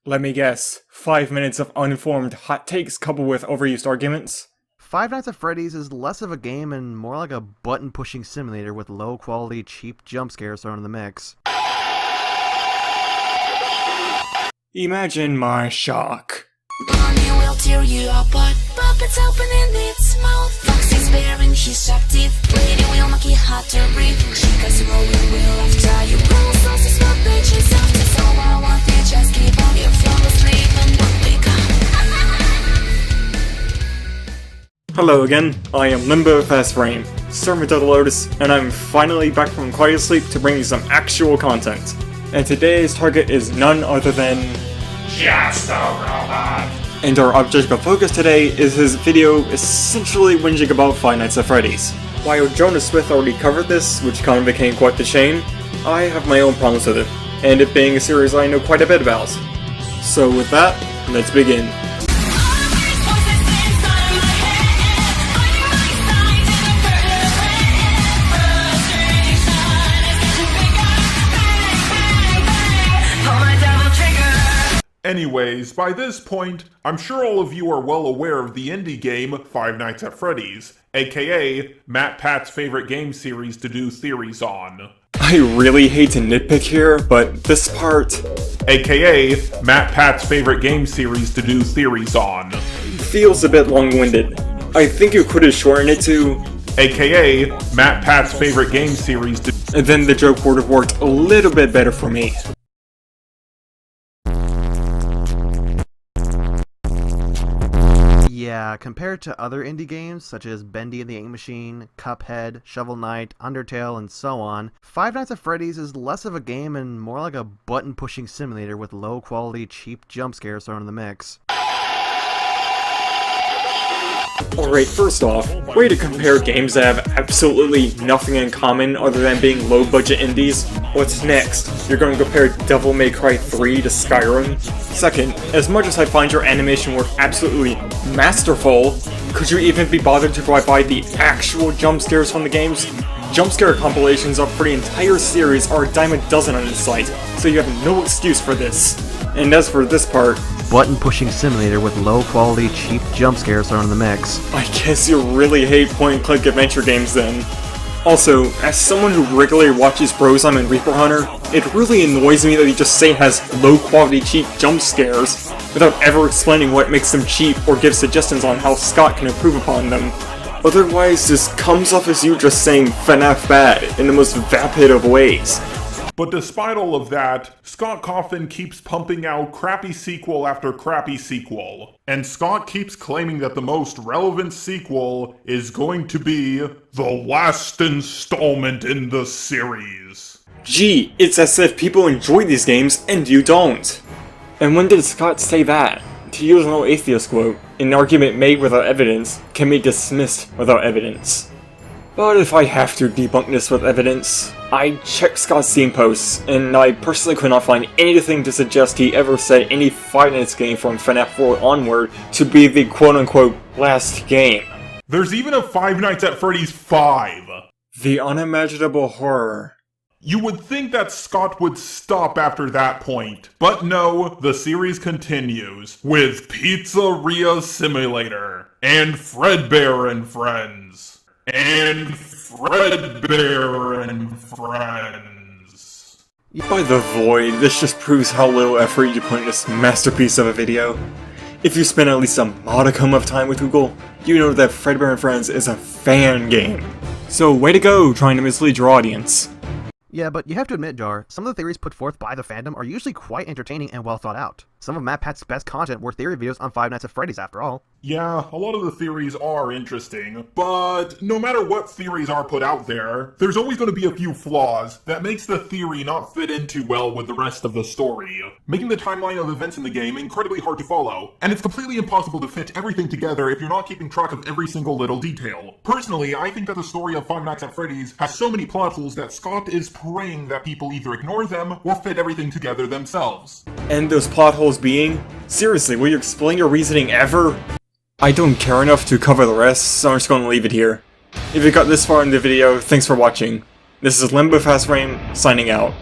Let me guess, 5 minutes of uninformed hot takes coupled with overused arguments? Five Nights at Freddy's is less of a game and more like a button-pushing simulator with low-quality, cheap jump scares thrown in the mix. Imagine my shock. Bonnie will tear you apart. Puppets opening its mouth. Foxy's baring his sharp teeth. Lady will make it hard to breathe. She goes rolling wheel after you. Roll sauces for bitches after. So I want you just keep on. You fall asleep and don't wake up. Hello again, I am Fazframe, Sir Rebuttal Lotus, and I'm finally back from quiet sleep to bring you some actual content. And today's target is none other than... just a robot! And our object of focus today is his video essentially whinging about Five Nights at Freddy's. While Jonas Smith already covered this, which kind of became quite the chain, I have my own problems with it, and it being a series I know quite a bit about. So with that, let's begin. Anyways, by this point, I'm sure all of you are well aware of the indie game Five Nights at Freddy's, aka Matt Pat's favorite game series to do theories on. I really hate to nitpick here, but this part... aka Matt Pat's favorite game series to do theories on. feels a bit long-winded. I think you could have shortened it to... aka Matt Pat's favorite game series to... and then the joke would have worked a little bit better for me. Yeah, compared to other indie games such as Bendy and the Ink Machine, Cuphead, Shovel Knight, Undertale, and so on, Five Nights at Freddy's is less of a game and more like a button-pushing simulator with low-quality, cheap jump scares thrown in the mix. Alright, first off, way to compare games that have absolutely nothing in common other than being low-budget indies. What's next? You're going to compare Devil May Cry 3 to Skyrim? Second, as much as I find your animation work absolutely masterful, could you even be bothered to provide the actual jump scares from the games? Jump scare compilations of for the entire series are a dime a dozen on its site, so you have no excuse for this. And as for this part, button-pushing simulator with low-quality, cheap jump scares thrown in the mix. I guess you really hate point-and-click adventure games then. Also, as someone who regularly watches Brozime and Reaper Hunter, it really annoys me that he just say it has low-quality cheap jump scares, without ever explaining what makes them cheap or give suggestions on how Scott can improve upon them. Otherwise, this comes off as you just saying FNAF bad in the most vapid of ways. But despite all of that, Scott Cawthon keeps pumping out crappy sequel after crappy sequel. And Scott keeps claiming that the most relevant sequel is going to be the last installment in the series. Gee, it's as if people enjoy these games and you don't. And when did Scott say that? To use an old atheist quote, an argument made without evidence can be dismissed without evidence. But if I have to debunk this with evidence, I checked Scott's Steam posts, and I personally could not find anything to suggest he ever said any Five Nights game from FNAF 4 onward to be the quote-unquote last game. There's even a Five Nights at Freddy's 5! The unimaginable horror. You would think that Scott would stop after that point, but no, the series continues with Pizzeria Simulator, and Fredbear and Friends. And Fredbear and Friends. By the void, this just proves how little effort you put in this masterpiece of a video. If you spend at least a modicum of time with Google, you know that Fredbear and Friends is a fan game. So way to go trying to mislead your audience. Yeah, but you have to admit, Jar, some of the theories put forth by the fandom are usually quite entertaining and well thought out. Some of Matt Pat's best content were theory videos on Five Nights at Freddy's after all. Yeah, a lot of the theories are interesting, but no matter what theories are put out there, there's always going to be a few flaws that makes the theory not fit in too well with the rest of the story, making the timeline of events in the game incredibly hard to follow, and it's completely impossible to fit everything together if you're not keeping track of every single little detail. Personally, I think that the story of Five Nights at Freddy's has so many plot holes that Scott is praying that people either ignore them or fit everything together themselves. And those plot holes being? Seriously, will you explain your reasoning ever? I don't care enough to cover the rest, so I'm just going to leave it here. If you got this far in the video, thanks for watching. This is Fazframe, signing out.